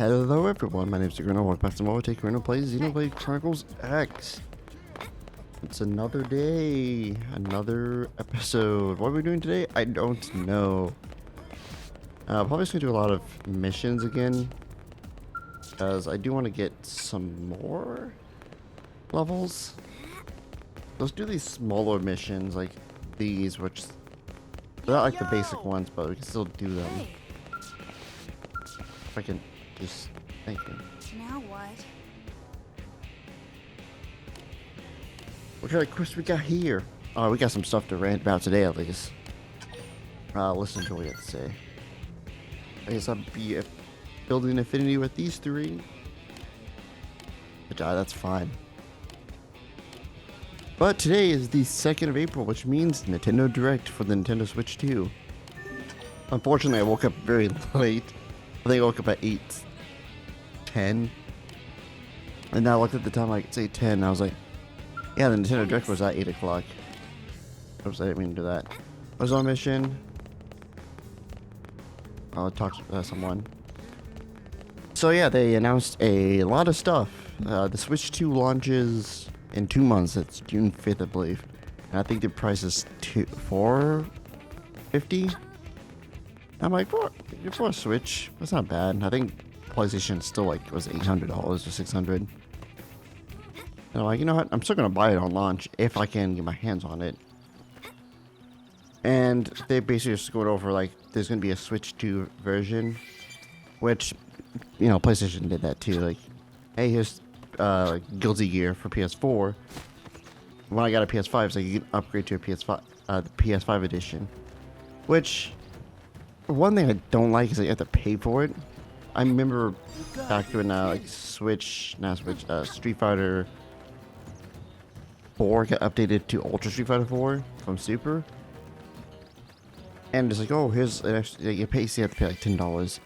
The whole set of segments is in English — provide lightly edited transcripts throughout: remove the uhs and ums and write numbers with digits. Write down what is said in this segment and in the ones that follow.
Hello everyone, my name is Grino. Welcome back to more Take Grino plays Xenoblade Chronicles X. It's another day, another episode. What are we doing today? I don't know. Probably just gonna do a lot of missions again, because I do want to get some more levels. Let's do these smaller missions, like these, which they're not like the basic ones, but we can still do them. If I can just thank you. Now what? What kind of quest we got here? Oh, we got some stuff to rant about today at least. Listen to what we have to say. I guess I'll be building affinity with these three. But that's fine. But today is the 2nd of April, which means Nintendo Direct for the Nintendo Switch 2. Unfortunately, I woke up very late. I think I woke up at 8:10. And now I looked at the time, like, it's 8:10, and I was like, yeah, the Nintendo Direct was at 8 o'clock. Oops, I didn't mean to do that. I was on a mission. I'll talk to someone. So yeah, they announced a lot of stuff. The Switch 2 launches in 2 months. It's June 5th, I believe. And I think the price is $450. I'm like, for a Switch, that's not bad. I think PlayStation still like was $800 or $600. And I'm like, you know what? I'm still gonna buy it on launch if I can get my hands on it. And they basically just going over like there's gonna be a Switch 2 version, which, you know, PlayStation did that too. Like, hey, here's like Guilty Gear for PS4. When I got a PS5, it's like you can upgrade to a PS5, the PS5 edition. Which, one thing I don't like is that you have to pay for it. I remember back when like Street Fighter 4 got updated to Ultra Street Fighter 4 from Super. And it's like, oh, here's an extra, you pay, so you have to pay like $10.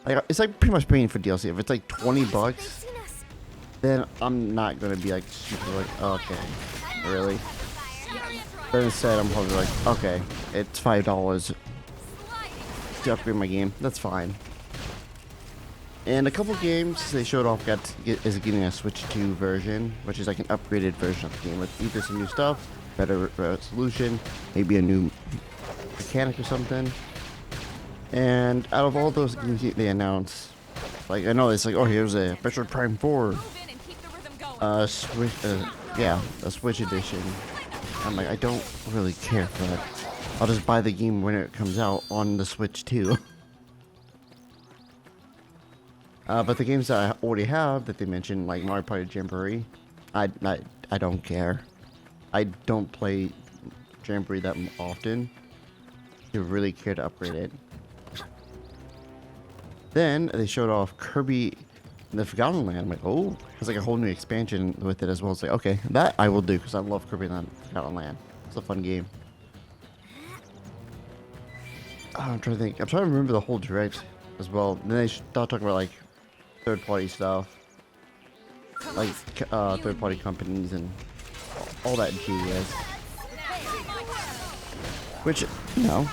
Like, it's like pretty much paying for DLC. If it's like $20, then I'm not gonna be like super like, oh, okay, really? But instead, I'm probably like, okay, it's $5 to upgrade my game. That's fine. And a couple games they showed off is getting a Switch 2 version, which is like an upgraded version of the game with either some new stuff, better resolution, maybe a new mechanic or something. And out of all those games they announced, like, I know it's like, oh, here's a Metroid Prime 4 Switch, a Switch edition. I'm like, I don't really care for that. I'll just buy the game when it comes out on the Switch 2. But the games that I already have that they mentioned, like Mario Party Jamboree, I don't care. I don't play Jamboree that often to really care to upgrade it. Then they showed off Kirby in the Forgotten Land. I'm like, oh, there's like a whole new expansion with it as well. It's like, okay, that I will do because I love Kirby in the Forgotten Land. It's a fun game. I'm trying to think. I'm trying to remember the whole direct as well. And then they start talking about like third-party stuff, like third-party companies and all that jazz. Which, you know,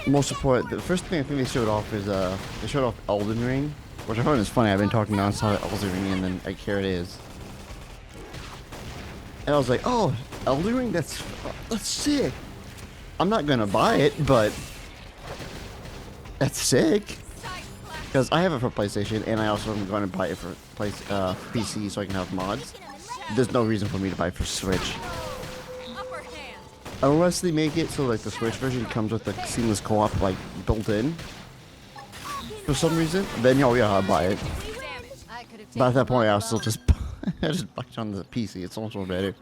most important. The first thing I think they showed off is they showed off Elden Ring, which I find is funny. I've been talking nonstop about Elden Ring, and then like here it is. And I was like, oh, Elden Ring, that's sick. I'm not gonna buy it, but that's sick. Because I have it for PlayStation, and I also am going to buy it for PC so I can have mods. There's no reason for me to buy it for Switch. Unless they make it so like the Switch version comes with like seamless co-op like built in. For some reason, then yeah, I'll buy it. But at that point, I'll still just I just buy it on the PC. It's so much more better.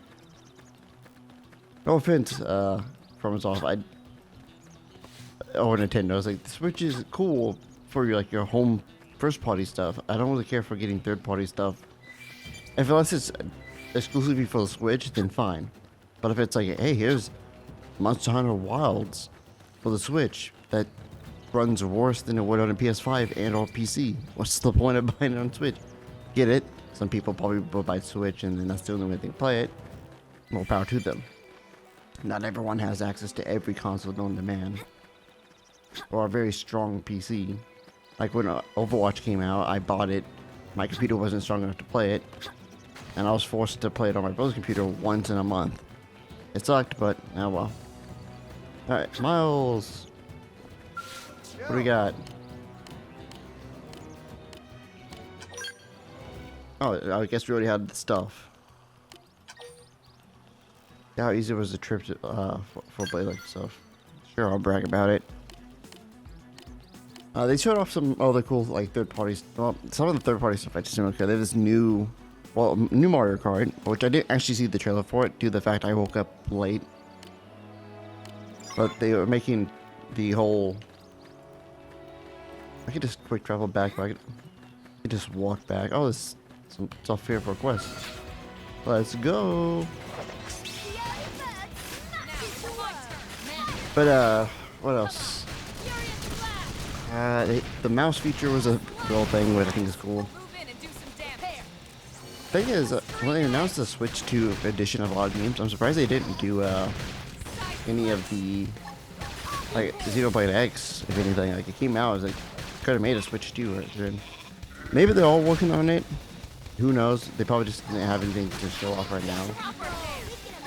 No offense, from us off. Or Nintendo. It's like the Switch is cool for your, like, your home first-party stuff. I don't really care for getting third-party stuff. Unless it's exclusively for the Switch, then fine. But if it's like, hey, here's Monster Hunter Wilds for the Switch that runs worse than it would on a PS5 and or PC, what's the point of buying it on Switch? Get it? Some people probably will buy Switch and then that's the only way they can play it. More power to them. Not everyone has access to every console known to man, or a very strong PC. Like when Overwatch came out, I bought it. My computer wasn't strong enough to play it, and I was forced to play it on my brother's computer once in a month. It sucked, but oh well. All right, Miles. What do we got? Oh, I guess we already had the stuff. How easy was the trip to, for Blade like stuff? Sure, I'll brag about it. They showed off some other cool like third parties. Well, some of the third party stuff I just didn't okay. They have this new Mario Kart, which I didn't actually see the trailer for it due to the fact I woke up late. But they were making the whole. I could just quick travel back, but I could just walk back. Oh, it's all fair for a quest. Let's go. But what else? The mouse feature was a little thing, which I think is cool. Thing is, when they announced the Switch 2 edition of a lot of games, I'm surprised they didn't do any of the like Xenoblade X, if anything. Like it came out, I was like, could have made a Switch 2 version. Maybe they're all working on it. Who knows? They probably just didn't have anything to show off right now.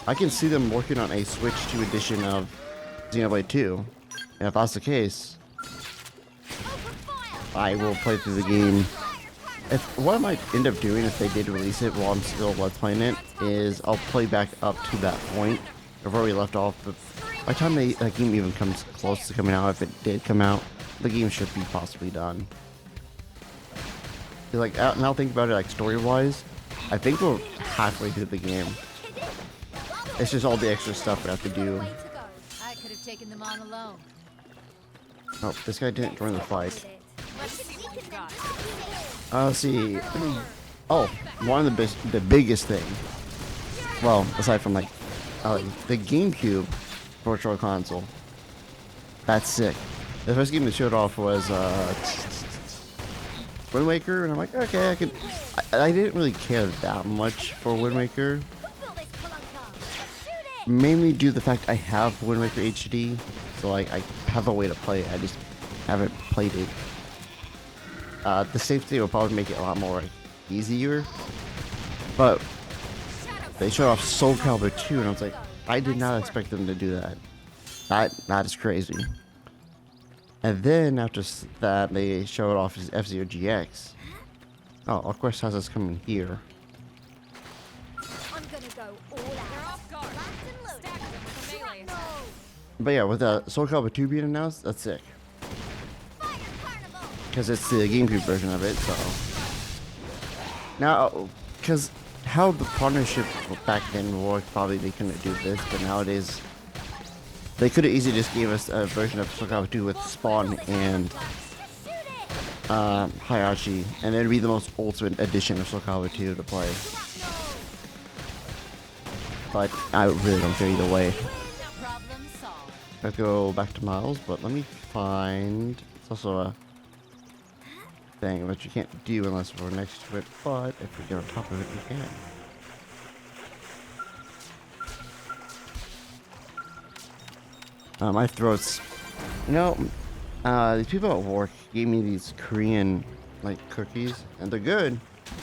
I can see them working on a Switch 2 edition of Xenoblade 2, and if that's the case, I will play through the game. What I might end up doing if they did release it while I'm still Let's Playing it is I'll play back up to that point of where we left off. But by the time that game even comes close to coming out, if it did come out, the game should be possibly done. Like now, think about it like story-wise. I think we're halfway through the game. It's just all the extra stuff we have to do. I could have taken them on alone. Oh, this guy didn't join the fight. Let's see what we got. Let's see. Oh, one of the biggest thing. Well, aside from like the GameCube Virtual Console. That's sick. The first game that showed off was Wind Waker, and I'm like, okay, I could. I didn't really care that much for Wind Waker. Mainly due to the fact I have Wind Waker HD, so like I have a way to play it. I just haven't played it. The save state will probably make it a lot more like, easier, but they showed off Soul Calibur 2, and I was like, I did not expect them to do that. That is crazy. And then after that, they showed off his F-Zero GX. Oh, of course, has us coming here. I'm gonna go all out. But yeah, with Soul Calibur 2 being announced, that's sick. Because it's the GameCube version of it, so. Now, because how the partnership back then worked, probably they couldn't do this, but nowadays, they could have easily just gave us a version of Soul Calibur 2 with Spawn and Hayashi, and it'd be the most ultimate edition of Soul Calibur 2 to play. But I really don't care either way. Let's go back to Miles, but let me find. It's also a thing that you can't do unless we're next to it, but if we get on top of it, we can. My throat's, you know, these people at work gave me these Korean like cookies, and they're good,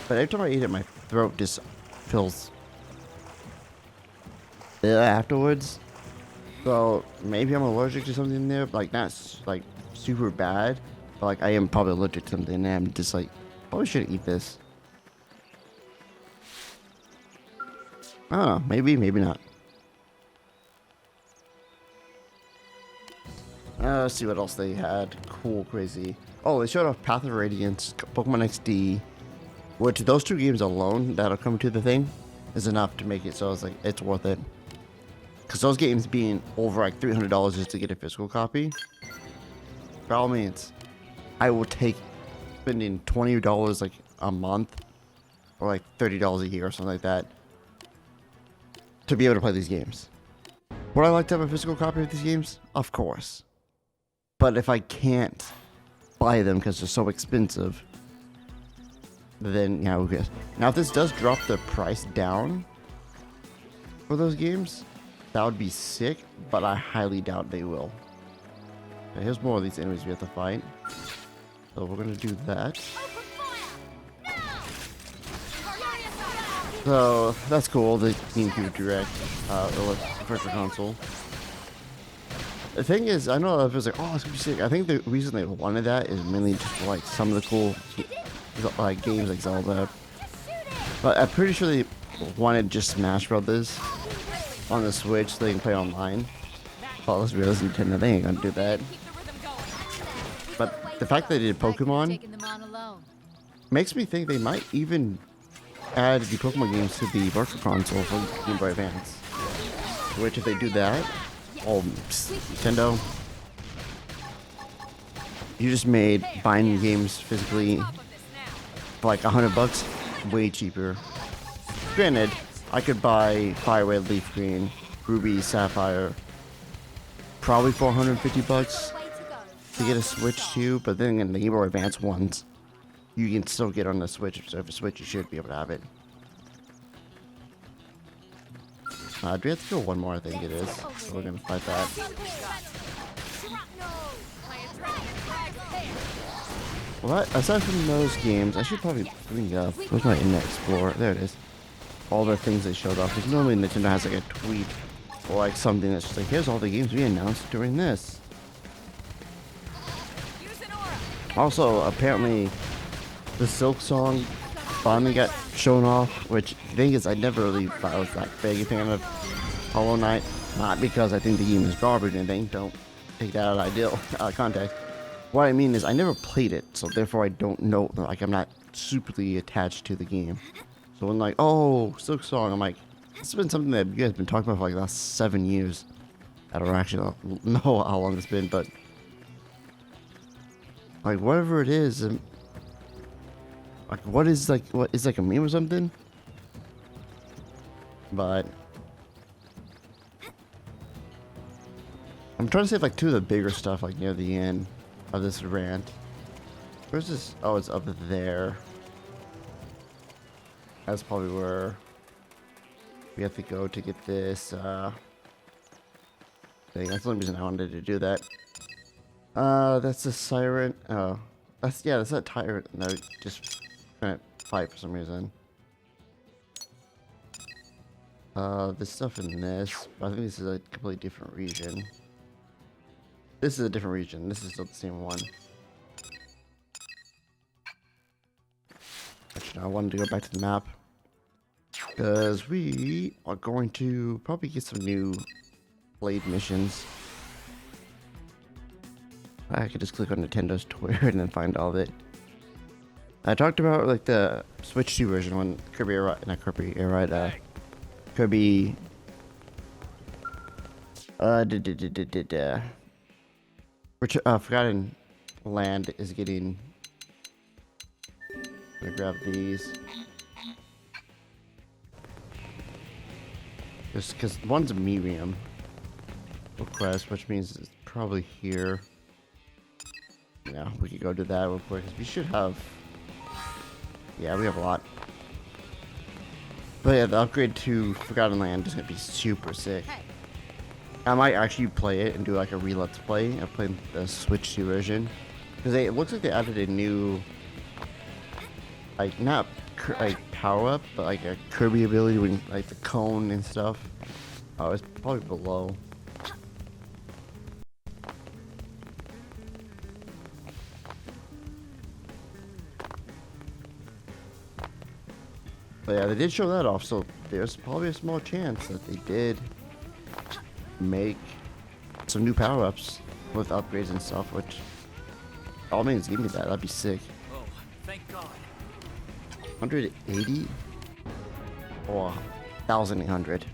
but every time I eat it, my throat just feels afterwards. So maybe I'm allergic to something there, like not like super bad, but like I am probably allergic to something, and I'm just like probably shouldn't eat this. I don't know, maybe not. Let's see what else they had. Cool, crazy. Oh, they showed off Path of Radiance, Pokemon XD, which those two games alone that'll come to the thing is enough to make it so it's like it's worth it. Because those games being over like $300 just to get a physical copy, by all means, I will take spending $20 like a month or like $30 a year or something like that to be able to play these games. Would I like to have a physical copy of these games? Of course. But if I can't buy them because they're so expensive, then yeah, who cares? Now, if this does drop the price down for those games, that would be sick, but I highly doubt they will. Okay, here's more of these enemies we have to fight. So we're gonna do that. Open fire! Now! So that's cool. The GameCube Direct, virtual console. The thing is, I know I was like, oh, it's gonna be sick. I think the reason they wanted that is mainly just for, like, some of the cool like games like Zelda. But I'm pretty sure they wanted just Smash Brothers on the Switch so they can play online. Well, let's realize Nintendo, they ain't gonna do that. But the fact that they did Pokemon Taking them on alone. makes me think they might even add the Pokemon games to the virtual console for Game Boy Advance. Which, if they do that, oh, Nintendo, you just made buying games physically for like $100 way cheaper. Granted, I could buy Fire Red, Leaf Green, Ruby, Sapphire, probably for $150 to get a Switch too, but then in the Game Boy Advance ones, you can still get on the Switch. So if a Switch, you should be able to have it. Do we have to kill one more? I think it is. So we're gonna fight that. Well, aside from those games, I should probably bring up. Where's my Internet Explorer? There it is. All the things they showed off. Because normally Nintendo has like a tweet or like something that's just like, here's all the games we announced during this. Also, apparently, the Silk Song finally got shown off, which the thing is, I never really thought I was that big a fan of Hollow Knight. Not because I think the game is garbage or anything, don't take that out of context. What I mean is, I never played it, so therefore I don't know, like, I'm not superly attached to the game. So when like, oh, Silk Song, I'm like, it's been something that you guys have been talking about for like the last 7 years. I don't actually know how long it's been, but like, whatever it is, like, what is like a meme or something? But I'm trying to save like two of the bigger stuff like near the end of this rant. Where's this? Oh, it's up there. That's probably where we have to go to get this thing. That's the only reason I wanted to do that. That's the siren. Oh, that's that tyrant. No, just trying to fight for some reason. There's stuff in this, but I think this is a completely different region. This is a different region. This is still the same one. Actually, I wanted to go back to the map because we are going to probably get some new Blade missions. I could just click on Nintendo's Twitter and then find all of it. I talked about like the Switch 2 version when Kirby Air Ride, not Kirby Air Ride, Kirby Forgotten Land is getting. I'm gonna grab these. Just because one's a medium request, which means it's probably here. Yeah, we could go do that real quick. We should have. Yeah, we have a lot. But yeah, the upgrade to Forgotten Land is gonna be super sick. I might actually play it and do like a re-let's play. I played the Switch 2 version because it looks like they added a new, like not like power up, but like a Kirby ability when like the cone and stuff. Oh, it's probably below. But yeah, they did show that off, so there's probably a small chance that they did make some new power-ups with upgrades and stuff, which by all means give me that. That'd be sick. Oh, thank God. 180 or 1,800.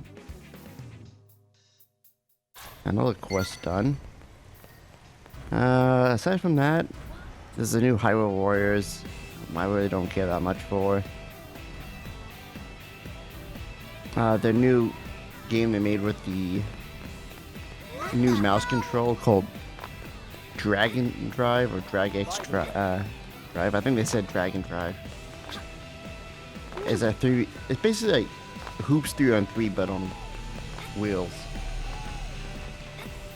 Another quest done. Aside from that, this is a new Hyrule Warriors. I really don't care that much for. Their new game they made with the new mouse control called Dragon Drive or Drag X Drive. I think they said Dragon Drive. Is a three? It's basically like Hoops 3-on-3 but on wheels.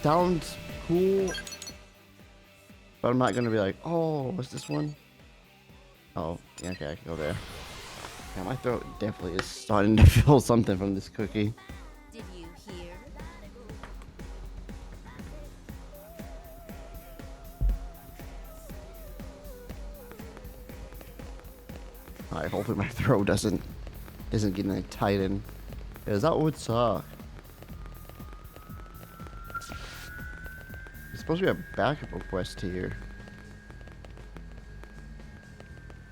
Sounds cool. But I'm not gonna be like, oh, what's this one? Oh, yeah, okay, I can go there. Yeah, my throat definitely is starting to feel something from this cookie. Did you hear? Alright, hopefully my throat isn't getting like tightened. Because that would suck. There's supposed to be a backup request here.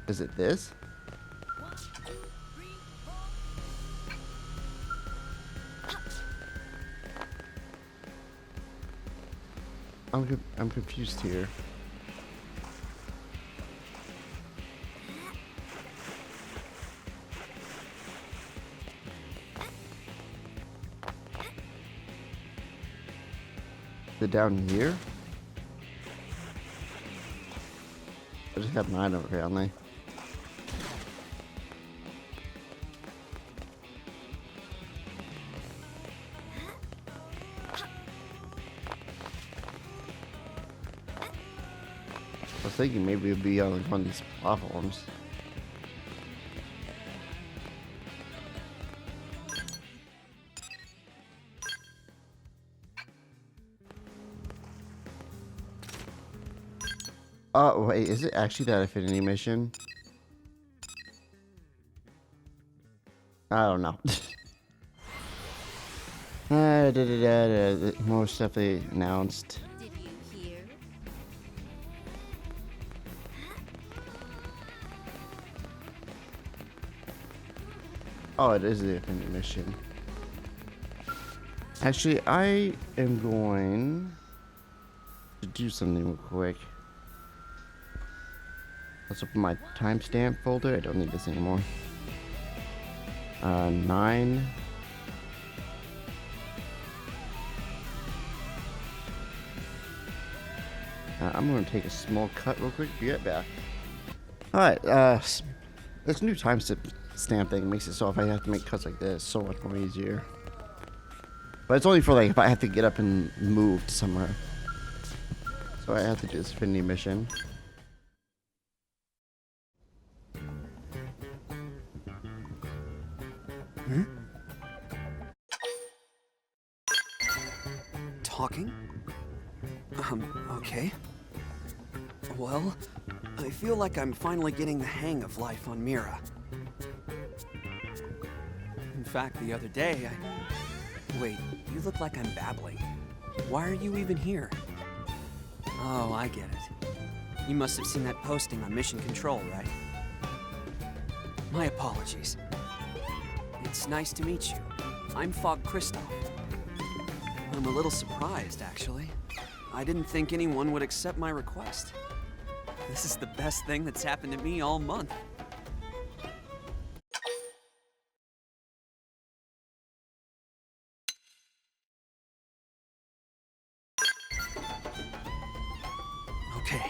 Is it this? I'm confused here. Is it down here? I just have 9 over here, only. I was thinking maybe it'd be on like one of these platforms. Oh, wait, is it actually that affinity mission? I don't know. Most definitely announced. Did you hear? Oh, it is the affinity mission. Actually, I am going to do something real quick. Let's open my timestamp folder. I don't need this anymore. 9. I'm going to take a small cut real quick. Be right back. Alright, this new timestamp thing makes it so if I have to make cuts like this, so much more easier. But it's only for like if I have to get up and move to somewhere. So I have to do this affinity mission. Talking? Okay. Well, I feel like I'm finally getting the hang of life on Mira. In fact, the other day, Wait, you look like I'm babbling. Why are you even here? Oh, I get it. You must have seen that posting on Mission Control, right? My apologies. It's nice to meet you. I'm Foggy. I'm a little surprised, actually. I didn't think anyone would accept my request. This is the best thing that's happened to me all month. Okay.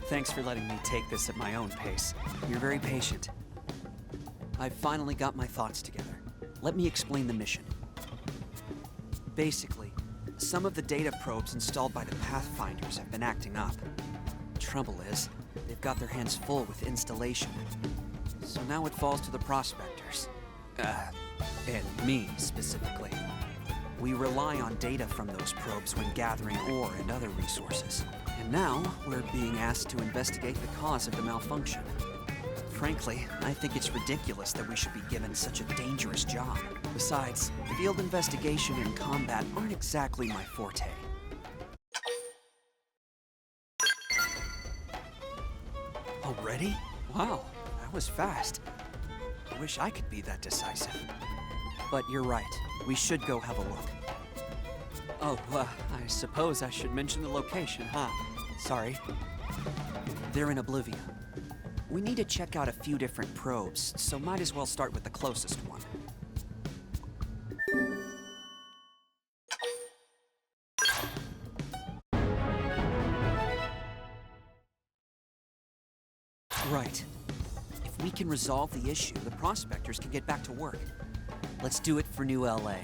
Thanks for letting me take this at my own pace. You're very patient. I've finally got my thoughts together. Let me explain the mission. Basically, some of the data probes installed by the Pathfinders have been acting up. Trouble is, they've got their hands full with installation. So now it falls to the prospectors. And me, specifically. We rely on data from those probes when gathering ore and other resources. And now, we're being asked to investigate the cause of the malfunction. Frankly, I think it's ridiculous that we should be given such a dangerous job. Besides, field investigation and combat aren't exactly my forte. Already? Wow, that was fast. I wish I could be that decisive. But you're right, we should go have a look. Oh, I suppose I should mention the location, huh? Sorry. They're in Oblivion. We need to check out a few different probes, so might as well start with the closest one. Right. If we can resolve the issue, the prospectors can get back to work. Let's do it for New LA.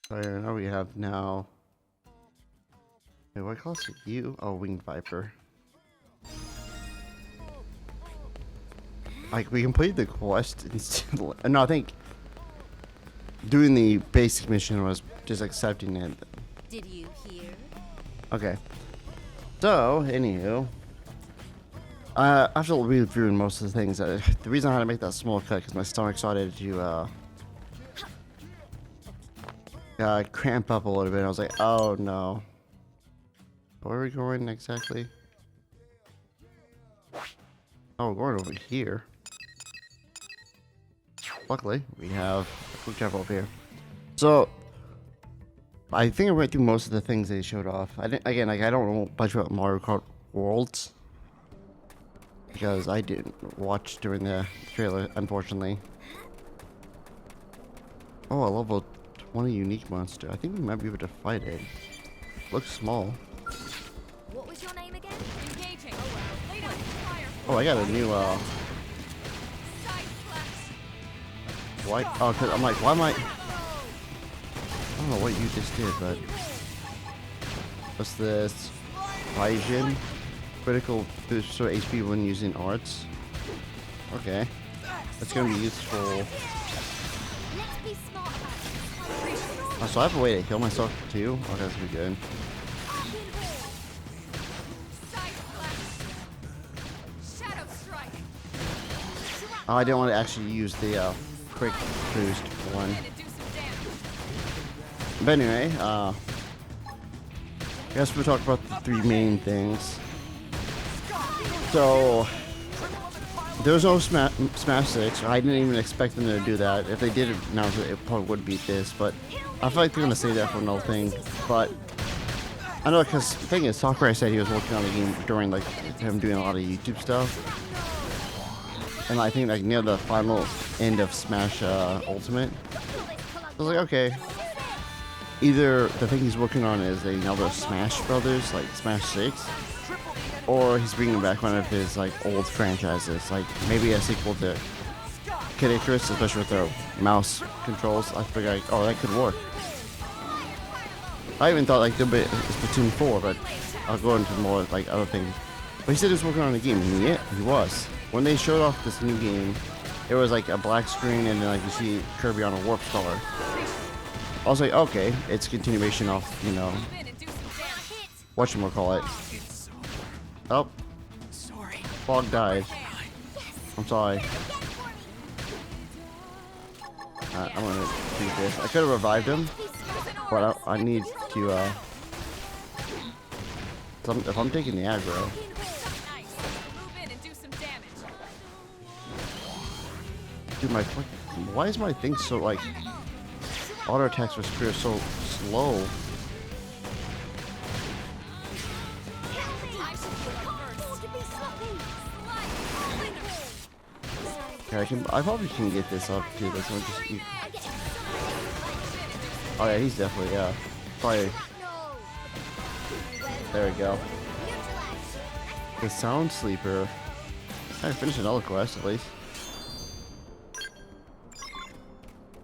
Fire, now we have now. Wait, what class are you? Oh, Winged Viper. Like, we completed the quest instantly. No, I think doing the basic mission was just accepting it. Did you hear? Okay. So, anywho. After reviewing most of the things, the reason I had to make that small cut because my stomach started to cramp up a little bit. I was like, oh no. Where are we going exactly? Oh, we're going over here. Luckily, we have a quick travel up here. So, I think I went through most of the things they showed off. I didn't, again, like I don't know much about Mario Kart Worlds because I didn't watch during the trailer, unfortunately. Oh, a level 20 unique monster. I think we might be able to fight it. Looks small. What was your name again? Engaging. Oh well. Lay down fire. Oh, I got a new Side flash. why? Oh, cause I'm like, why am I? I don't know what you just did, but what's this? Vision, critical boost for HP when using arts. Okay, that's gonna be useful. Let's be smart about it. Oh, so I have a way to heal myself too. Oh, that's gonna be good. Side flash. Shadow strike. Oh, I didn't want to actually use the quick boost one. And do some damage. But anyway, I guess we'll talk about the three main things. So, there's no Smash 6. I didn't even expect them to do that. If they did announce it, it probably would beat this. But I feel like they're going to say that for another thing. But I know because the thing is, Sakurai said he was working on the game during like him doing a lot of YouTube stuff. And I think like near the final end of Smash Ultimate, I was like, okay. Either the thing he's working on is another Smash Brothers, like Smash 6, or he's bringing back one of his like old franchises, like maybe a sequel to Kid Icarus, especially with the mouse controls. I figured, like, oh, that could work. I even thought like there'd be Splatoon 4, but I'll go into more like other things. But he said he was working on a game, and yeah, he was. When they showed off this new game, it was like a black screen, and then like you see Kirby on a warp star. I was like, okay, it's continuation of, you know, whatchamacallit. Oh, Sorry. Fog died. I'm sorry. I'm gonna do this. I could have revived him, but I need to, if I'm taking the aggro. Dude, why is my thing so, like, auto attacks with spear so slow? Okay, I probably can get this up too. This one just. Oh yeah, he's definitely probably. There we go. The Sound Sleeper. I finished another quest at least.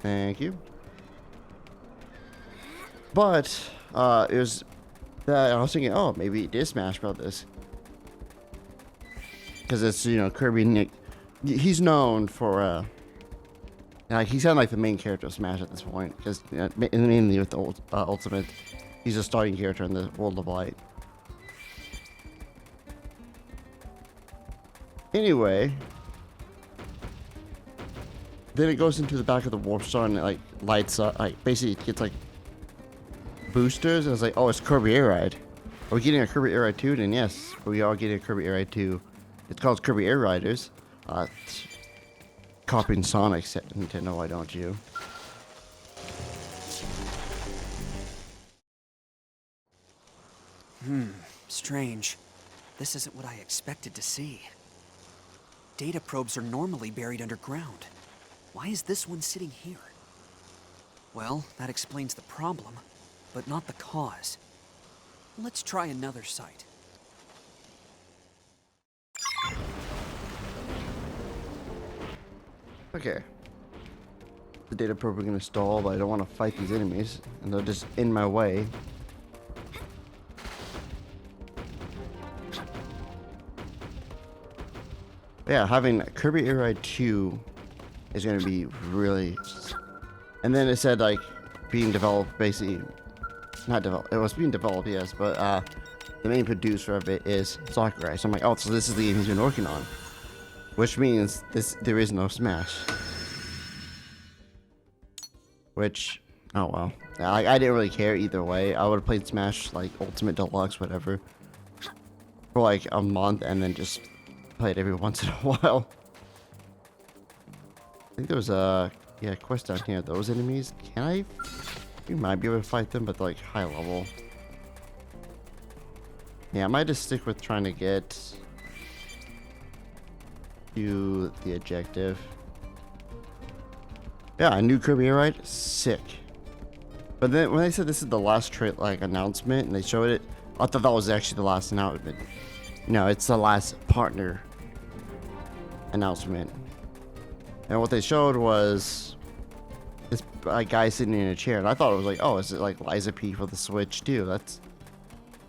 Thank you. But it was that I was thinking, oh, maybe it is Smash Brothers, because it's, you know, Kirby. Nick, he's known for like he's kind of like the main character of Smash at this point, because mainly with the Ultimate, he's a starting character in the World of Light. Anyway, then it goes into the back of the warp star and it like lights up, like basically it gets like boosters, and it's like, oh, it's Kirby Air Ride. Are we getting a Kirby Air Ride 2? Then yes, we are getting a Kirby Air Ride 2. It's called Kirby Air Riders. Copying Sonic, Nintendo, why don't you? Strange. This isn't what I expected to see. Data probes are normally buried underground. Why is this one sitting here? Well, that explains the problem, but not the cause. Let's try another site. Okay. the data probe are gonna stall, but I don't want to fight these enemies, and they're just in my way. Yeah, having Kirby Air Ride 2 is gonna be really. And then it said like being developed, basically not developed. It was being developed, yes, but the main producer of it is Sakurai. So I'm like, oh, so this is the game he's been working on, which means there is no Smash. Which, oh well, I didn't really care either way. I would have played Smash like Ultimate Deluxe, whatever, for like a month, and then just played every once in a while. I think there was a quest down here. Those enemies, you might be able to fight them, but like high level. Yeah, I might just stick with trying to get to the objective. Yeah, a new Kirby Air Ride, sick. But then when they said this is the last announcement, and they showed it, I thought that was actually the last announcement. No, it's the last partner announcement. And what they showed was this guy sitting in a chair, and I thought it was like, oh, is it like Liza P for the Switch too? That's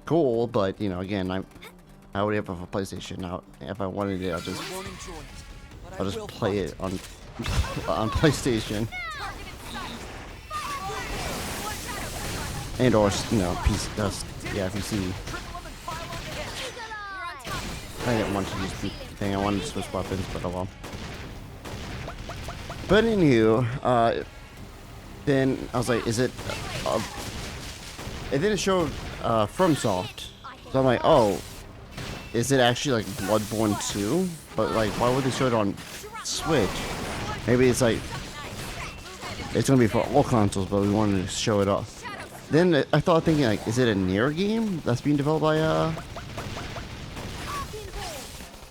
cool, but you know, again, I would have a PlayStation now. If I wanted it, I'll just play it on PlayStation. And or PC, PC. I didn't want to use the thing. I wanted to switch weapons, but oh well. But anywho, then I was like, is it? It didn't show FromSoft, so I'm like, oh, is it actually like Bloodborne 2? But like, why would they show it on Switch? Maybe it's like it's gonna be for all consoles, but we wanted to show it off. Then I thought, thinking like, is it a Nier game that's being developed by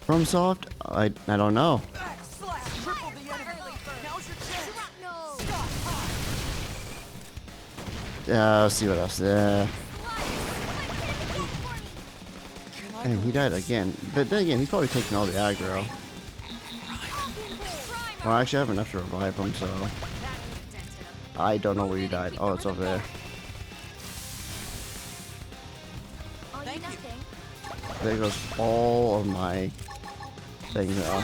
FromSoft? I don't know. Let's see what else. And he died again. But then again, he's probably taking all the aggro. Well, actually, I have enough to revive him, so I don't know where you died. Oh, it's over there. There goes all of my things now.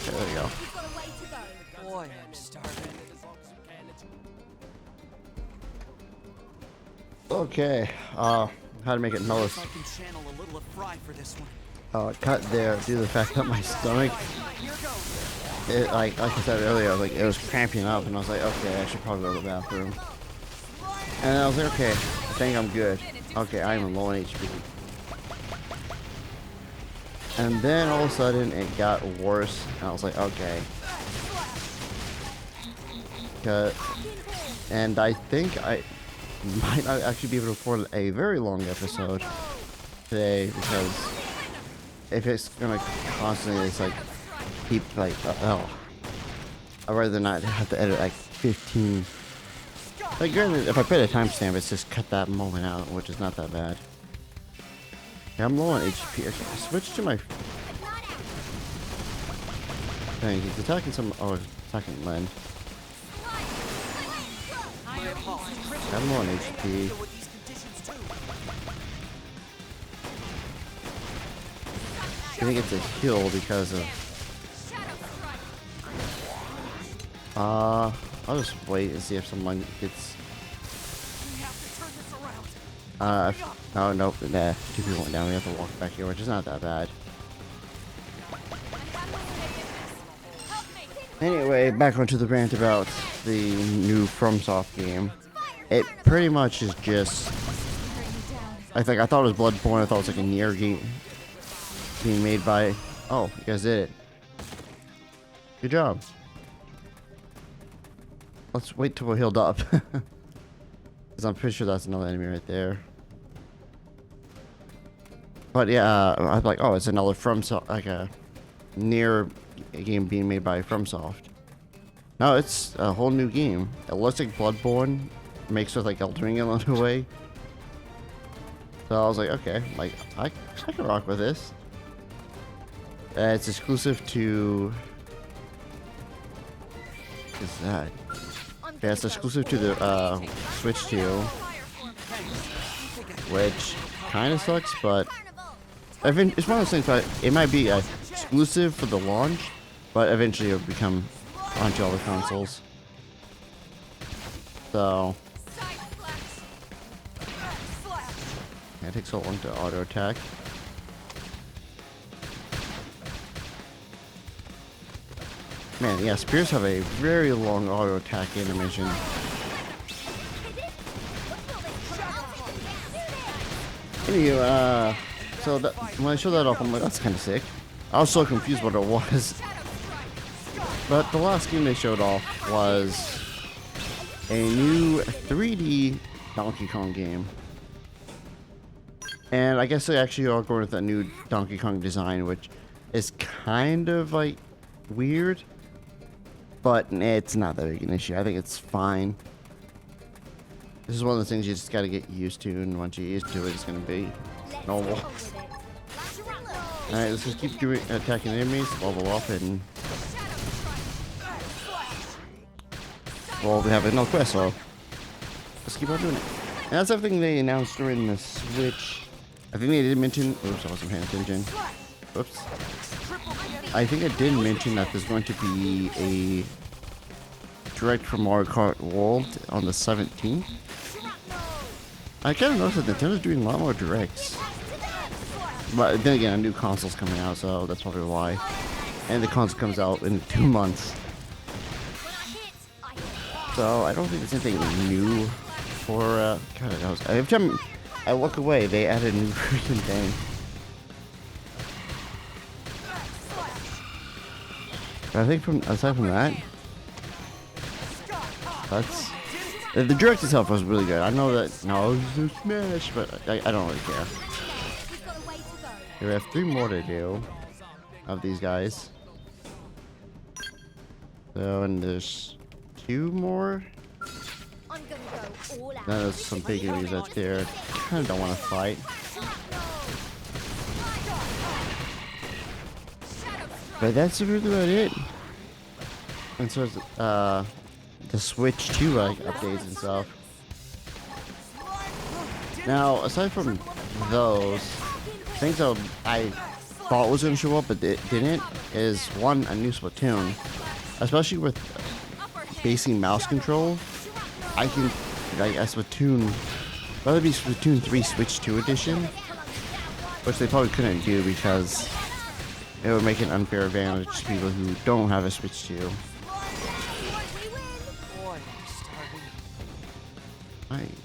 There we go. Boy, I'm starving. Okay, how to make it mellow. I can channel a little of Fry for this one. Cut there due to the fact that my stomach, like I said earlier, it was cramping up, and I was like, okay, I should probably go to the bathroom. And I was like, okay, I think I'm good. Okay, I am low on HP. And then all of a sudden it got worse, and I was like, okay. Cut. And I think I might not actually be able to record a very long episode today, because if it's gonna constantly keep I'd rather not have to edit 15. Like, granted, if I put a timestamp, it's just cut that moment out, which is not that bad. Yeah, I'm low on HP. I can switch to my thing. He's attacking attacking Len. I'm low on HP. I think it's a heal because of. I'll just wait and see if someone gets. Oh nope, nah. 2 people went down. We have to walk back here, which is not that bad. Anyway, back onto the rant about the new FromSoft game. It pretty much is just. I thought it was Bloodborne. I thought it was like a Nier game being made by. Oh, you guys did it. Good job. Let's wait till we're healed up. Because I'm pretty sure that's another enemy right there. But yeah, I'm like, oh, it's another FromSoft, like a Nier game being made by FromSoft. No, it's a whole new game. It looks like Bloodborne, mixed with like Elden Ring in a way. So I was like, okay, like I can rock with this. It's exclusive to. What is that? Yeah, it's exclusive to the Switch 2, which kind of sucks, but it's one of those things that it might be exclusive for the launch, but eventually it'll become onto all the consoles. So yeah, it takes so long to auto attack. Man, yeah, spears have a very long auto attack animation. Anyway, so when I showed that off, I'm like, that's kind of sick. I was so confused what it was. But the last game they showed off was a new 3D Donkey Kong game. And I guess they actually are going with that new Donkey Kong design, which is kind of like weird. But it's not that big an issue. I think it's fine. This is one of the things you just gotta get used to, and once you're used to it, it's gonna be normal. Alright, let's just keep attacking enemies, level up, and well, we have no quest, so let's keep on doing it. And that's everything they announced during the Switch. I think they did mention. Oops, I wasn't paying attention. Oops. I think I did mention that there's going to be a direct from Mario Kart World on the 17th. I kind of noticed that Nintendo's doing a lot more directs. But then again, a new console's coming out, so that's probably why. And the console comes out in 2 months. So I don't think there's anything new for, God knows. Every time I look away, they add a new freaking thing. But I think aside from that, that's the direct itself was really good. I know that no, it's a Smash, but I don't really care. Here we have 3 more to do of these guys. So and there's 2 more. Now there's some big enemies out there. Kind of don't want to fight. But that's really about it. And so the Switch 2 updates and stuff. Now, aside from those, things that I thought was going to show up but it didn't is one, a new Splatoon. Especially with basing mouse control, I think like a Splatoon, whether it be Splatoon 3 Switch 2 edition, which they probably couldn't do because it would make an unfair advantage to people who don't have a Switch 2.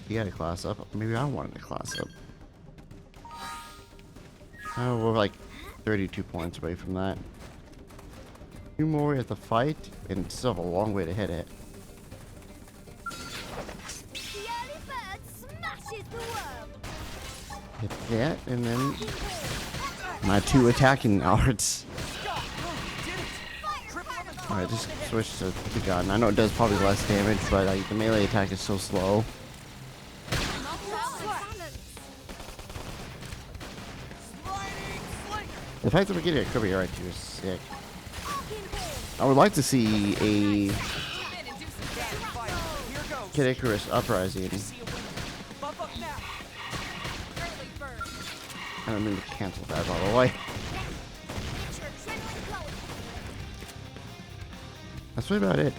You got a class up. Maybe I wanted a class up. Oh, we're like 32 points away from that. 2 more at the fight, and still have a long way to hit it. Hit that, and then my 2 attacking arts. Alright, just switch to the gun. I know it does probably less damage, but like, the melee attack is so slow. The fact that we're getting a Kirby right here is sick. I would like to see a Kid Icarus Uprising. I don't mean to cancel that, by the way. That's really about it.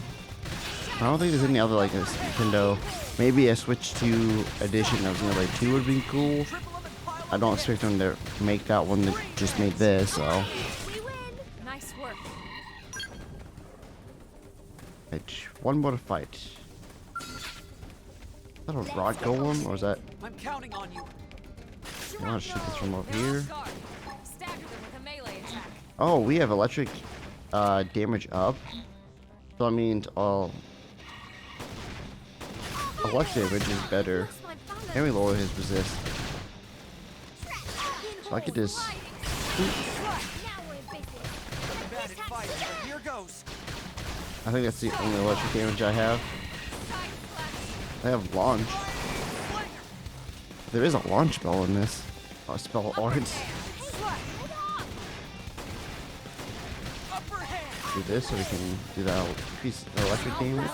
I don't think there's any other like this Nintendo. Maybe a Switch 2 edition of Xenoblade 2 would be cool. I don't expect them to make that one that just made this, so. Nice work. Right, 1 more to fight. Is that a rock golem, or is that? I'm counting on you. I want to shoot this from over here. Stagger them with a melee attack. Oh, we have electric damage up. So that means electric damage is better. And we lower his resist. So I could just. I think that's the only electric damage I have. I have launch. There is a launch spell in this. Oh, spell arts. Do this so we can do that increase electric damage.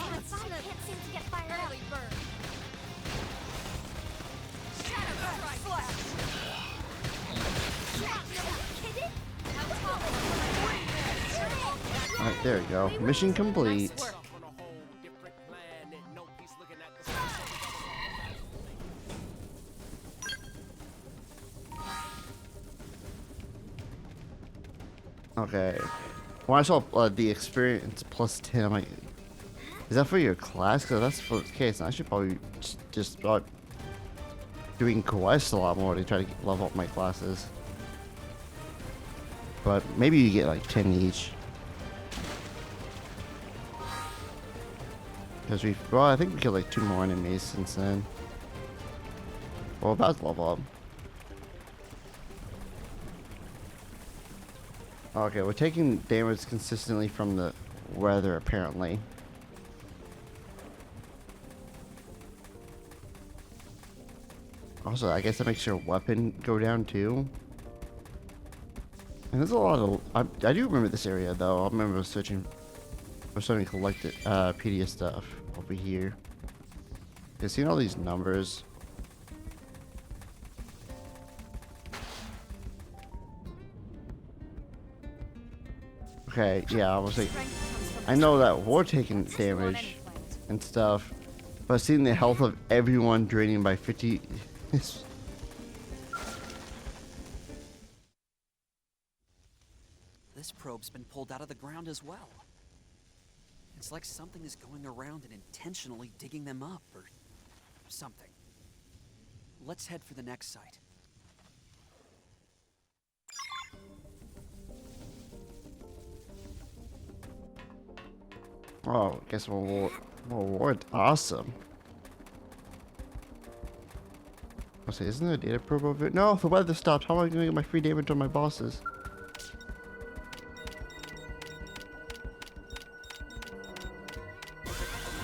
Alright, there we go. Mission complete. Okay. When I saw the experience plus 10, I'm like, is that for your class? Because that's for the case. I should probably just start doing quests a lot more to try to level up my classes. But maybe you get like 10 each. Because well, I think we killed like 2 more enemies since then. Well, about to level up. Okay, we're taking damage consistently from the weather, apparently. Also, I guess that makes your weapon go down too. And there's a lot of... I do remember this area, though. I remember searching for something to collect PDF stuff over here. You've seen all these numbers. Okay, yeah, I was like, I know that we're taking damage and stuff, but seeing the health of everyone draining by 50 is... This probe's been pulled out of the ground as well. It's like something is going around and intentionally digging them up, or something. Let's head for the next site. Oh, guess more reward. Awesome. I'll say, isn't there a data probe over it? No, the weather stopped. How am I going to get my free damage on my bosses?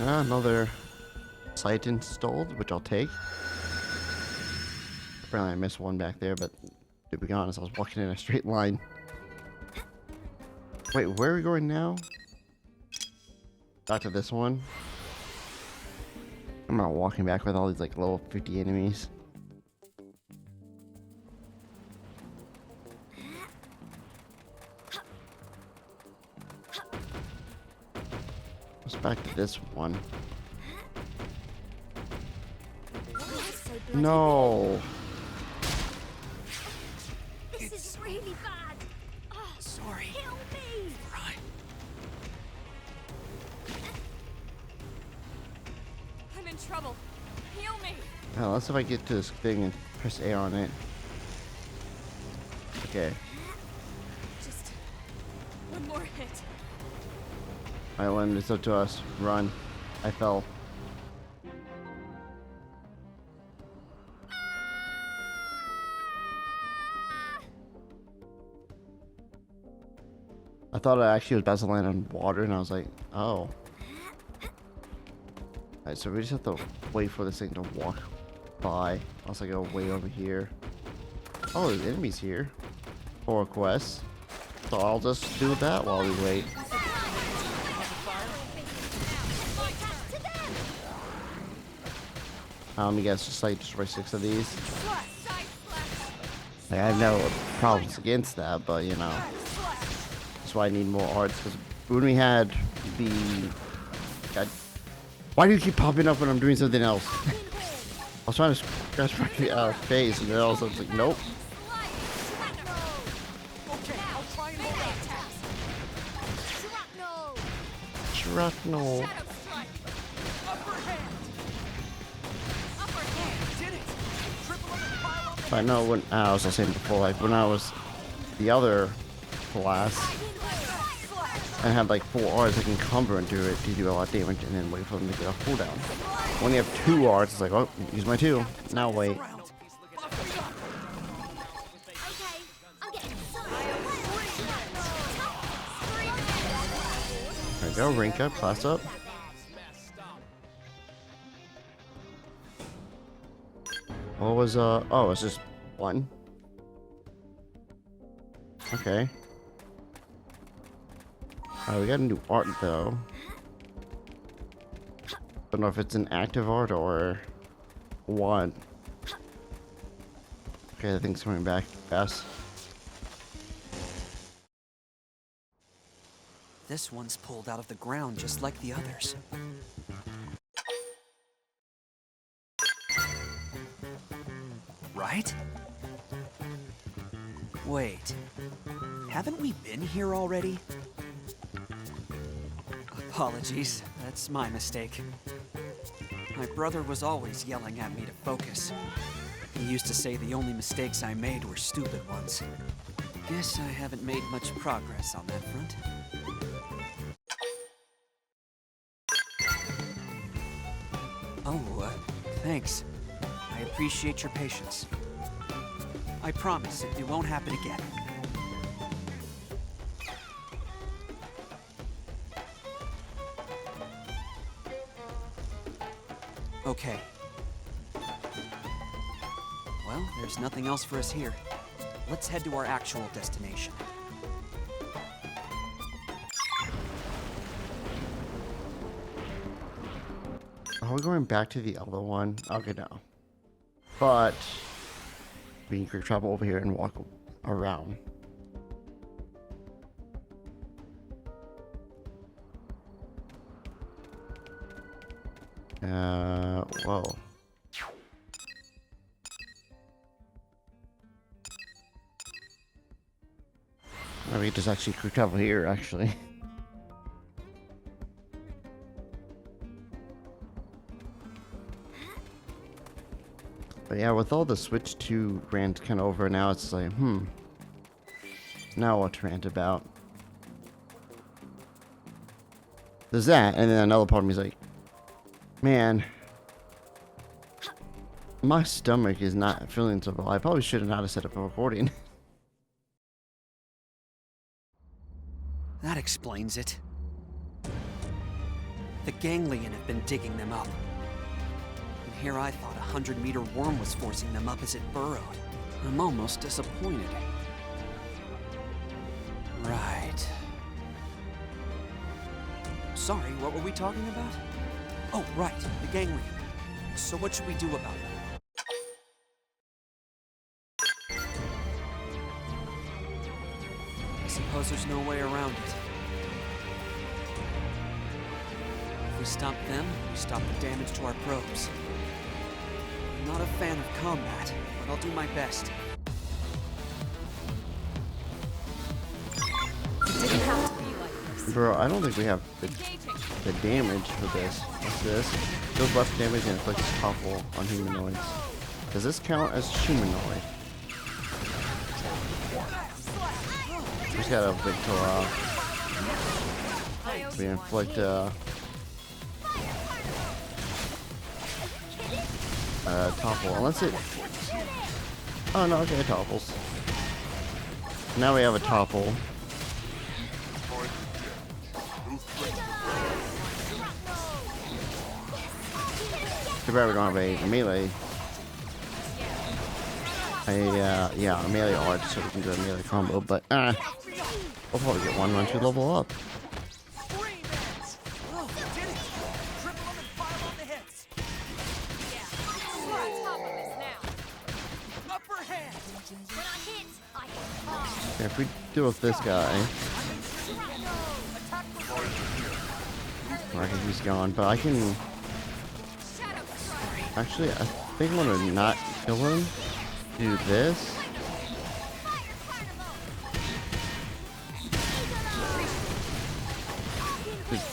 Another site installed, which I'll take. Apparently I missed one back there, but to be honest, I was walking in a straight line. Wait, where are we going now? Back to this one. I'm not walking back with all these like level 50 enemies. Let's back to this one. No. This is really bad. Oh, Sorry. help me. Right. I'm in trouble. Heal me. Now let's see if I get to this thing and press A on it. Okay. Just one more hit. Alright, Lynn, it's up to us. Run. I fell. I thought I actually was about to land on water, and I was like, oh. Alright, so we just have to wait for this thing to walk by. I'll also go way over here. Oh, there's enemies here. For quests. So I'll just do that while we wait. You guys just like destroy 6 of these. Like, I have no problems against that, but you know. That's why I need more arts, because when we had the... God, why do you keep popping up when I'm doing something else? I was trying to scratch my face, and then all of a sudden it's like, nope. Shrapnel. I know when I was saying before, like when I was the other class, I had like 4 arts I can cover and do it to do a lot of damage, and then wait for them to get a cooldown. When you have 2 arts, it's like, oh, use my 2. Now wait. There we go, rank up, class up. What was oh, it's just one. Okay. We got a new art though. Don't know if it's an active art or what. Okay, the thing's coming back fast. This one's pulled out of the ground just like the others. Right? Wait. Haven't we been here already? Apologies. That's my mistake. My brother was always yelling at me to focus. He used to say the only mistakes I made were stupid ones. Guess I haven't made much progress on that front. Oh, thanks. I appreciate your patience. I promise it won't happen again. Okay. Well, there's nothing else for us here. Let's head to our actual destination. Are we going back to the other one? Okay, no. But we can quick travel over here and walk around. Whoa. Maybe we just actually quick travel here, actually. But yeah, with all the Switch 2 rant kind of over now, it's like, now what to rant about? There's that, and then another part of me is like, man, my stomach is not feeling so well. I probably should have not have set up a recording. That explains it. The ganglion have been digging them up. And here I thought a 100-meter worm was forcing them up as it burrowed. I'm almost disappointed. Right. Sorry, what were we talking about? Oh, right, the ganglion. So what should we do about it? I suppose there's no way around it. If we stop them, we stop the damage to our probes. I'm not a fan of combat, but I'll do my best. It didn't have to be like this. Bro, I don't think we have the damage for this. What's this? Deals less damage and inflicts powerful on humanoids. Does this count as humanoid? Just gotta wait till we inflict topple. Unless it. Oh no, okay, it topples. Now we have a topple. Too bad we don't have a melee. Yeah, a melee art so we can do a melee combo, but we'll probably get one once we level up. Okay, if we deal with this guy, I think he's gone, but I can. Actually, I think I'm gonna not kill him. Do this.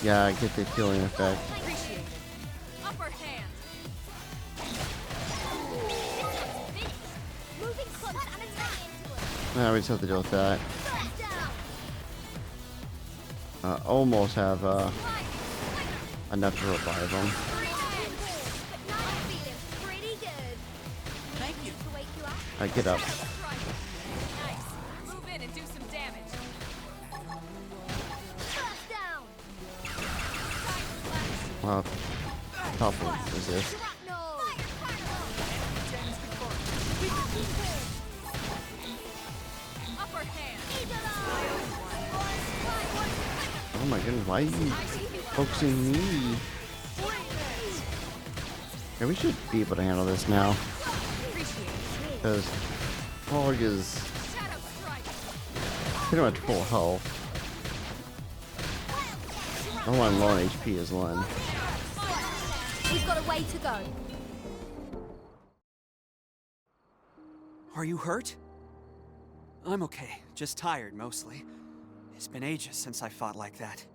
Yeah, get the killing effect. Now we just have to deal with that. Almost have enough to revive him. Get up. Move in and do some damage. Well, topple resist. Oh my goodness, why are you focusing me? Yeah, we should be able to handle this now. Because Foggy is pretty much full health. I want low on HP as Lynn. We've got a way to go. Are you hurt? I'm okay, just tired mostly. It's been ages since I fought like that.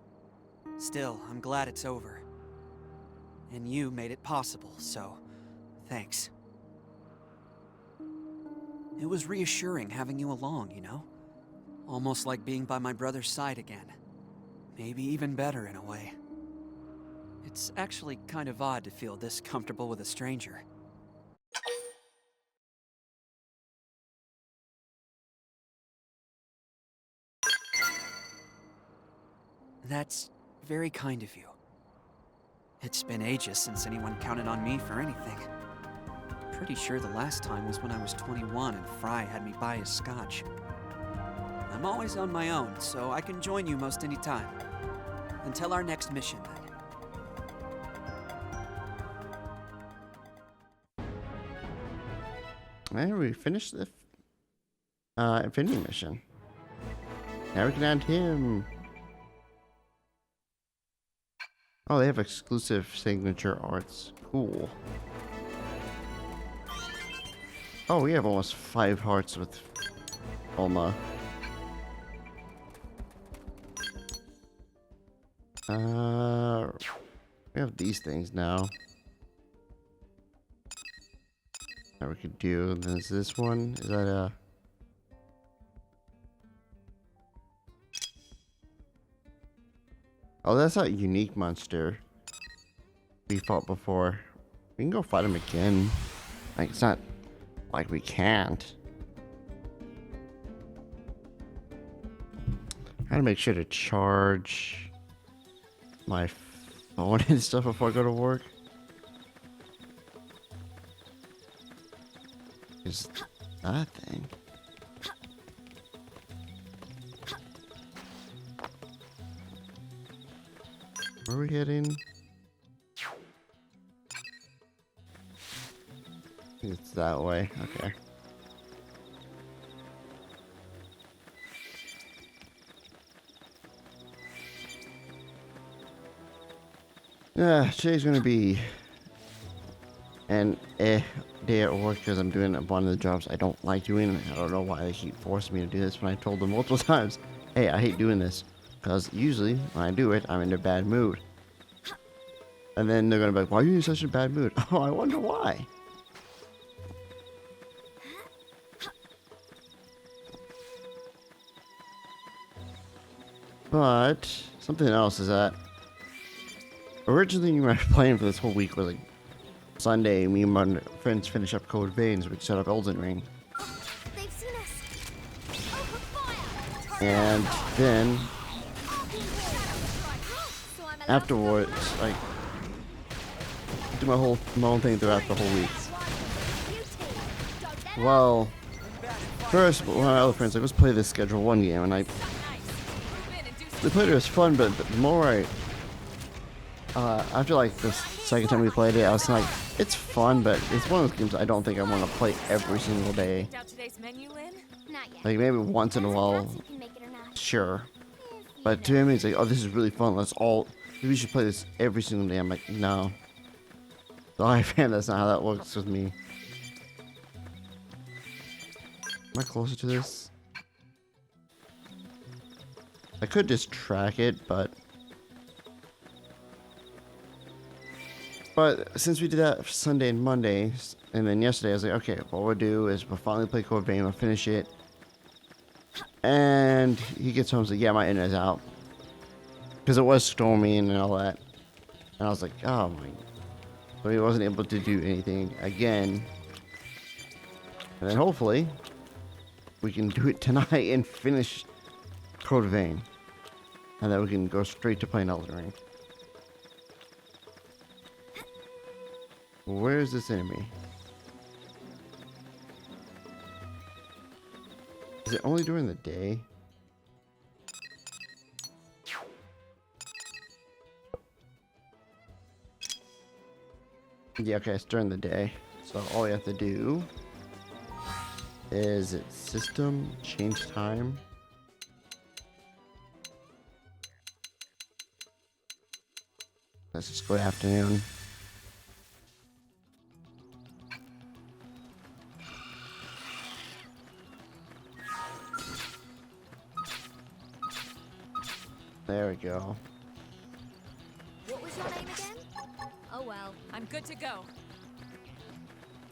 Still, I'm glad it's over. And you made it possible, so thanks. It was reassuring having you along, you know? Almost like being by my brother's side again. Maybe even better in a way. It's actually kind of odd to feel this comfortable with a stranger. That's very kind of you. It's been ages since anyone counted on me for anything. Pretty sure the last time was when I was 21 and Fry had me buy his scotch. I'm always on my own, so I can join you most any time. Until our next mission, then. And we finished the Infinity mission. Now we can add him. Oh, they have exclusive signature arts. Cool. Oh, we have almost 5 hearts with Alma. We have these things now. That we could do. There's this one. Is that a... Oh, that's that unique monster we fought before. We can go fight him again. Like, it's not like we can't. I gotta make sure to charge my phone and stuff before I go to work. Is that thing? Where are we heading? It's that way. Okay. Yeah, today's gonna be an day at work because I'm doing one of the jobs I don't like doing. I don't know why they keep forcing me to do this when I told them multiple times, hey, I hate doing this. Because usually when I do it, I'm in a bad mood. And then they're gonna be like, why are you in such a bad mood? Oh, I wonder why. But something else is that originally my plan for this whole week was like Sunday, me and my friends finish up Code Veins, we set up Elden Ring. They've seen us. Open fire. And then So I'm allowed afterwards, like, do my own thing throughout the whole week. Well, first, one of my other friends like, let's play this Schedule 1 game, and we played it, it was fun, but the more after like the second time we played it, I was like, it's fun, but it's one of those games I don't think I want to play every single day. Like, maybe once in a while, sure. But to him, he's like, oh, this is really fun, maybe we should play this every single day. I'm like, no. Sorry, fan, that's not how that works with me. Am I closer to this? I could just track it, but since we did that Sunday and Monday, and then yesterday, I was like, okay, what we'll do is we'll finally play Code Vein, we'll finish it. And he gets home and says, yeah, my internet's out. Because it was stormy and all that. And I was like, oh my. So he wasn't able to do anything again. And then hopefully, we can do it tonight and finish Code Vein. And then we can go straight to playing Elden Ring. Where is this enemy? Is it only during the day? Yeah, okay, it's during the day. So all we have to do is system, change time. Let's just go afternoon. There we go. What was your name again? Oh well. I'm good to go.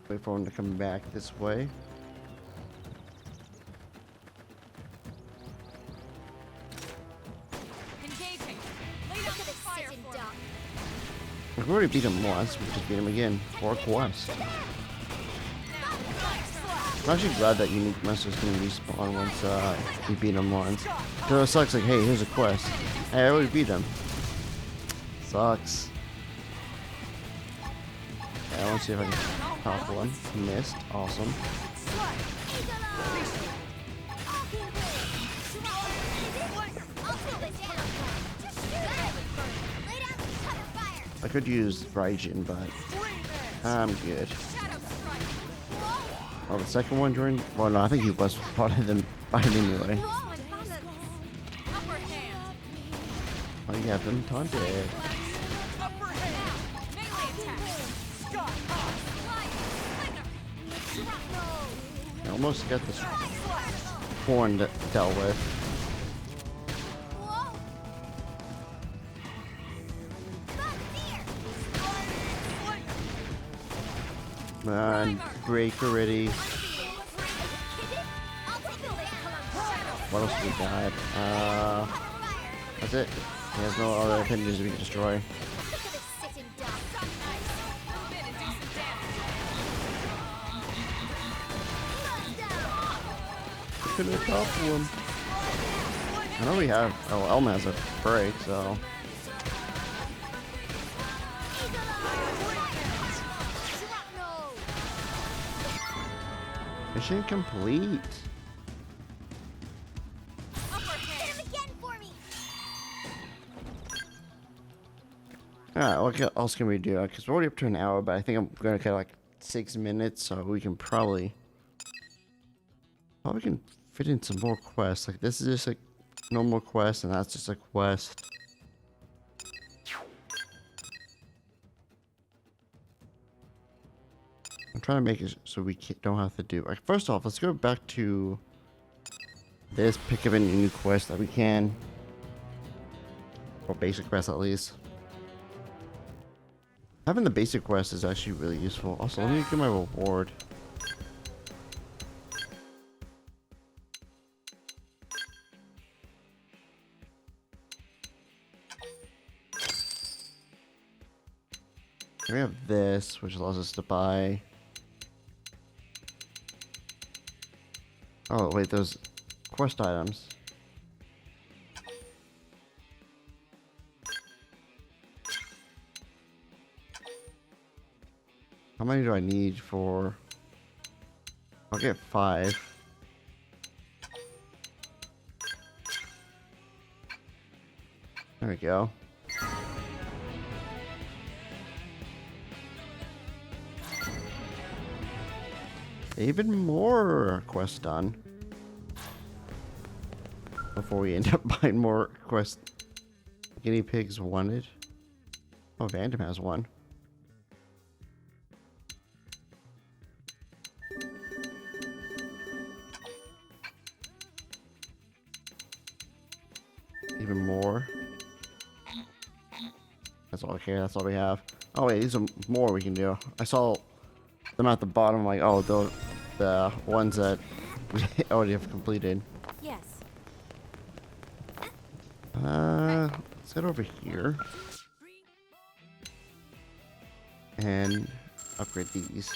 Wait for him to come back this way. Engaging. Lay down Look at the this fire sitting for me. duck. We've already beat him once. We just beat him again for a quest. I'm actually glad that unique monsters can respawn once we beat him once. Because it sucks like, hey, here's a quest. Hey, I already beat him. Sucks. Okay, I want to see if I can pop one. Missed. Awesome. I could use Raijin, but I'm good. Oh, the second one during... Well, no, I think he was part of them fight anyway. Upper hand. Oh, you have them taunted. Upper hand. Melee attack. I almost got this horn dealt with. Man, break already. What else we got? That's it. There's no other appendages we can destroy. Could have toppled him. I know we have. Oh, Elma has a break, so. Mission complete. Alright, what else can we do? Because we're already up to an hour, but I think I'm going to get like 6 minutes, so we can probably can fit in some more quests. Like, this is just like normal quest, and that's just a quest. I'm trying to make it so we don't have to do... Like, first off, let's go back to this, pick up any new quest that we can. Or basic quest, at least. Having the basic quest is actually really useful. Also, let me get my reward. We have this, which allows us to buy... Oh, wait, those quest items. How many do I need for... I'll get 5. There we go. Even more quests done. Before we end up buying more quests. Guinea pigs wanted. Oh, Vandom has one. Even more. That's all okay, that's all we have. Oh wait, these are more we can do. I saw them at the bottom, like, oh, the ones that we already have completed. Yes. Let's head over here. And upgrade these.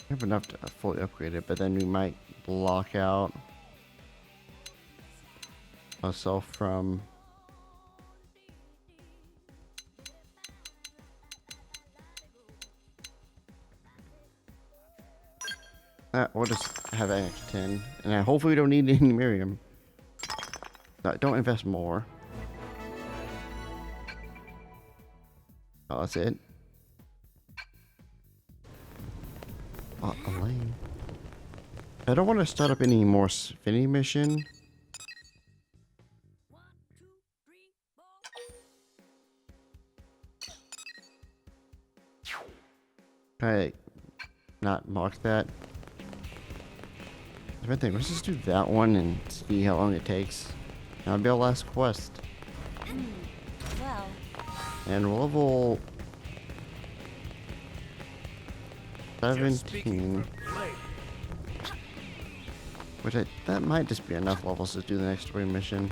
I have enough to fully upgrade it, but then we might block out myself from. We'll just have an extra 10. And hopefully we don't need any Miriam. Don't invest more. Oh, that's it. Oh, Elaine. I don't want to start up any more Affinity mission. Can I not mark that? I think let's just do that one and see how long it takes. That'll be our last quest. Well, And we'll level 17. Which that might just be enough levels to do the next story mission.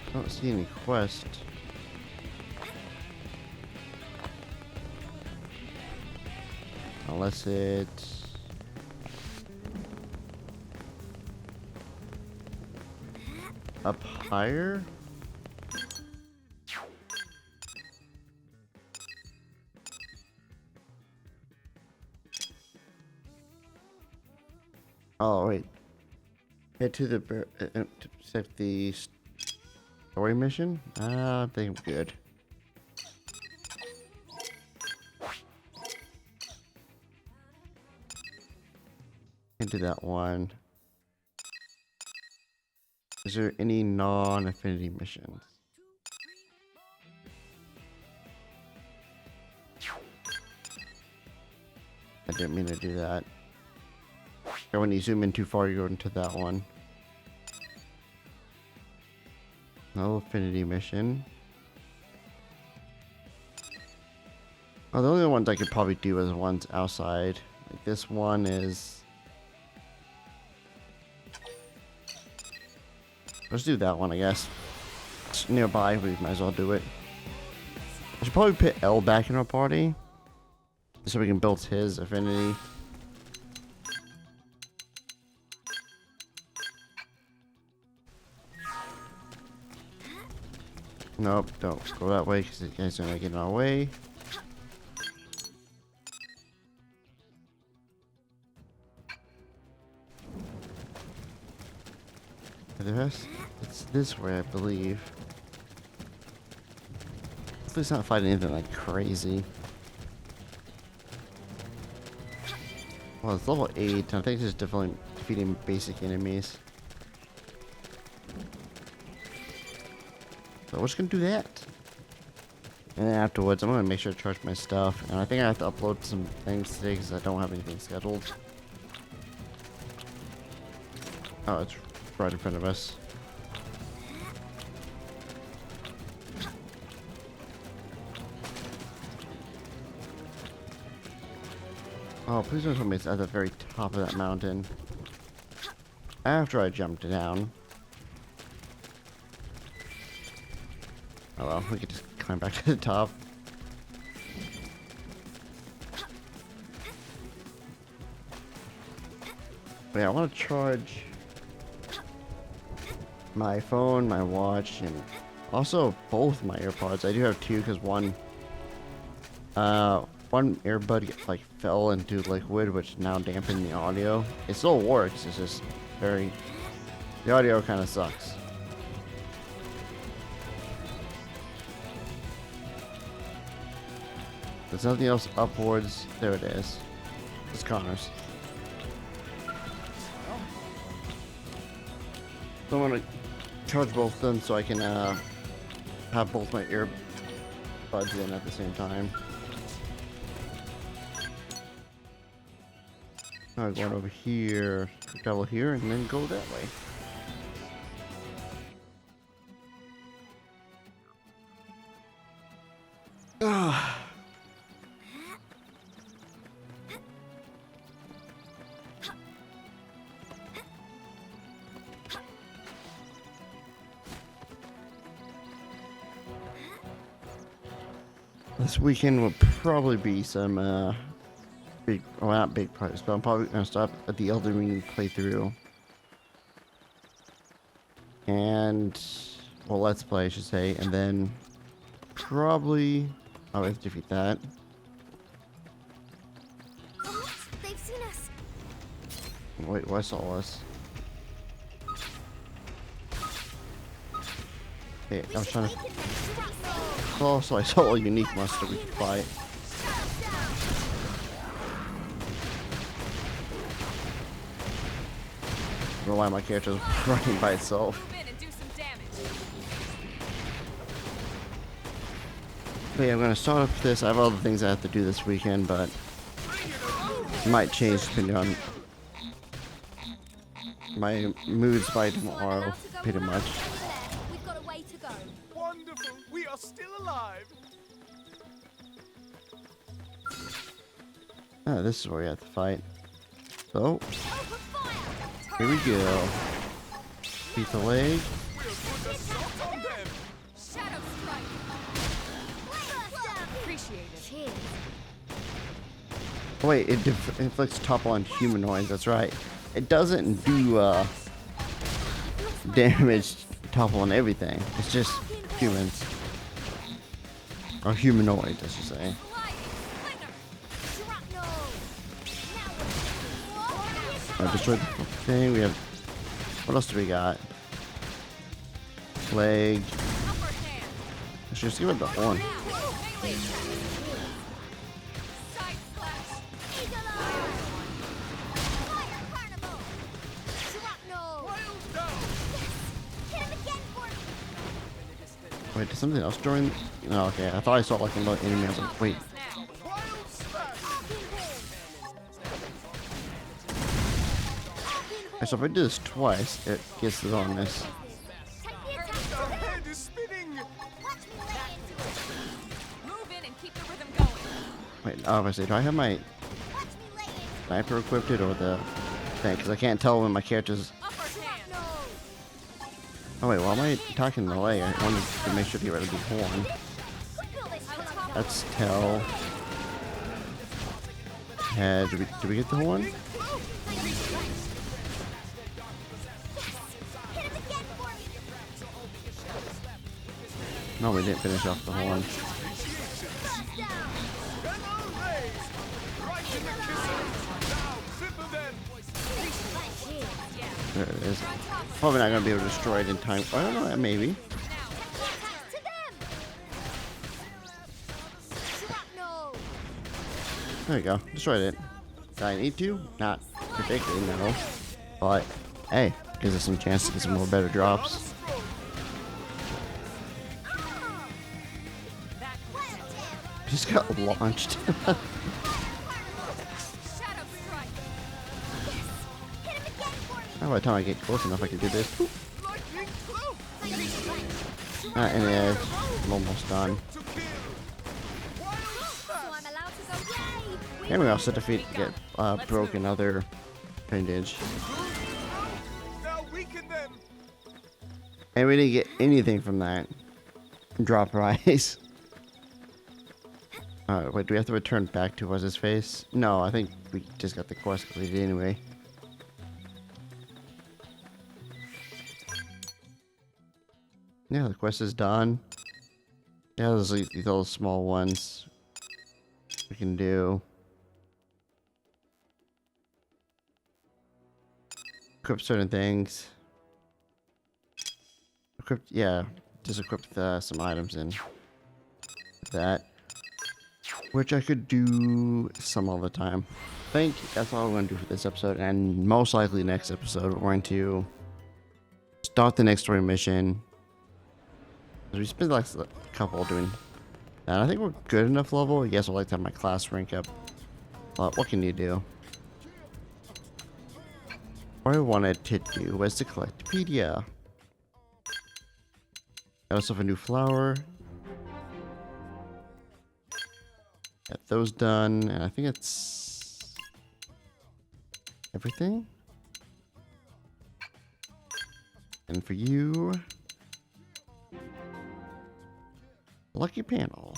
I don't see any quest. Unless it's up higher? Oh wait. Head to the to set the story mission? I think I'm good. Can't do that one. Is there any non-affinity missions? I didn't mean to do that. Or when you zoom in too far, you go into that one. No affinity mission. Oh, the only ones I could probably do are the ones outside. Like this one is. Let's do that one, I guess. It's nearby, we might as well do it. I should probably put L back in our party. So we can build his affinity. Nope, don't go that way because you guys are gonna get in our way. The rest, it's this way, I believe. Hopefully it's not fighting anything like crazy. Well, it's level 8, and I think it's just definitely defeating basic enemies. So we're just gonna do that. And then afterwards, I'm gonna make sure to charge my stuff. And I think I have to upload some things today because I don't have anything scheduled. Oh, it's right in front of us. Oh, please don't tell me it's at the very top of that mountain. After I jumped down. Oh well, we could just climb back to the top. But yeah, I want to charge my phone, my watch, and also both my AirPods. I do have two because one earbud like fell into liquid, which now dampened the audio. It still works. It's just the audio kind of sucks. There's nothing else upwards. There it is. It's Connor's. So I'm gonna charge both of them so I can have both my earbuds in at the same time. I'm going over here, travel here, and then go that way. Ah. This weekend will probably be some big, well, not big projects, but I'm probably gonna stop at the Elden Ring playthrough. And, well, let's play, I should say, and then probably, oh, we have to defeat that. Oh, they've seen us. Wait, what saw us? Okay, I was trying to. Oh, so I saw a unique monster we could fight. I don't know why my character's running by itself. Move in and do some damage. But yeah, I'm gonna start off with this. I have other things I have to do this weekend, but it might change depending on my moods by tomorrow, pretty much. We've got a way to go. Wonderful! We are still alive! Ah, this is where we have to fight. So, Open fire! here we go. Beat the leg. We'll put a stop on them! Shadow strike. Appreciate it. Cheers. Oh, wait, it inflicts topple on humanoids, that's right. It doesn't do damage topple on everything. It's just humans. Or humanoids, I should say. I destroyed the thing. We have. What else do we got? Leg. Upper hand. I should just give it the horn. Melee attack. Side slash. Wait, did something else join? No, okay. I thought I saw like another enemy. I was like, wait. Now. Wild smash! Okay, so if I do this twice, it gets it on this. Our head is spinning! Move in and keep the rhythm going. Wait, obviously, do I have my sniper equipped it or the thing? Because I can't tell when my character's. Upper hand. Oh wait, why am I talking the leg? I wanted to make sure to get rid of the horn. That's tell. Head. Did we get the horn? No, we didn't finish off the horn. Banner raised! Right in the kisses! Now, zipper them! There it is. Probably not gonna be able to destroy it in time. I don't know, maybe. There we go. Destroyed it. Did I need to? Not particularly, no. But, hey, gives us some chance to get some more better drops. Just got launched. Shadow strike. By the time I get close enough, I can do this. Oop. Lightning cloak! And yeah, I'm almost done. To kill! Wild smash! And we also broke another appendage. Now weaken them! And we didn't get anything from that. Drop prize. Wait, do we have to return back to what's his face? No, I think we just got the quest completed anyway. Yeah, the quest is done. Yeah, there's these little small ones we can do. Equip certain things. Equip, yeah, just equip some items in that. Which I could do some all the time. I think that's all I'm going to do for this episode. And most likely next episode, we're going to start the next story mission. We spent like a couple doing that. I think we're good enough level. I guess I'd like to have my class rank up. But what can you do? What I wanted to do was to collect Pedia. Got myself a new flower. Got those done, and I think it's everything. And for you, lucky panel.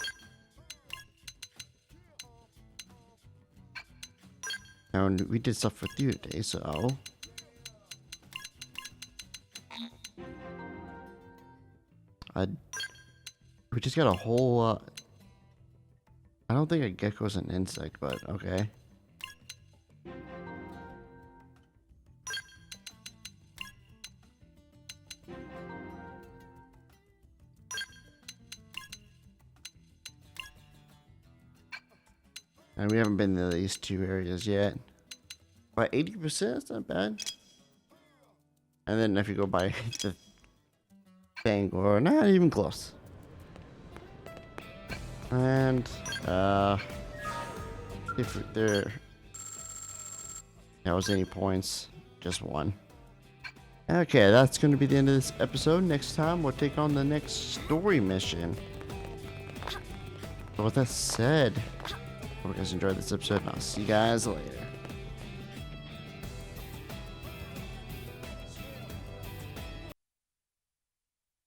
And we did stuff with you today, so... We just got a whole, I don't think a gecko's an insect, but okay. And we haven't been to these two areas yet. By 80%, that's not bad. And then if you go by the thing, or not even close. And if there was any points, just one. Okay, that's going to be the end of this episode. Next time, we'll take on the next story mission. So with that said, hope you guys enjoyed this episode, and I'll see you guys later.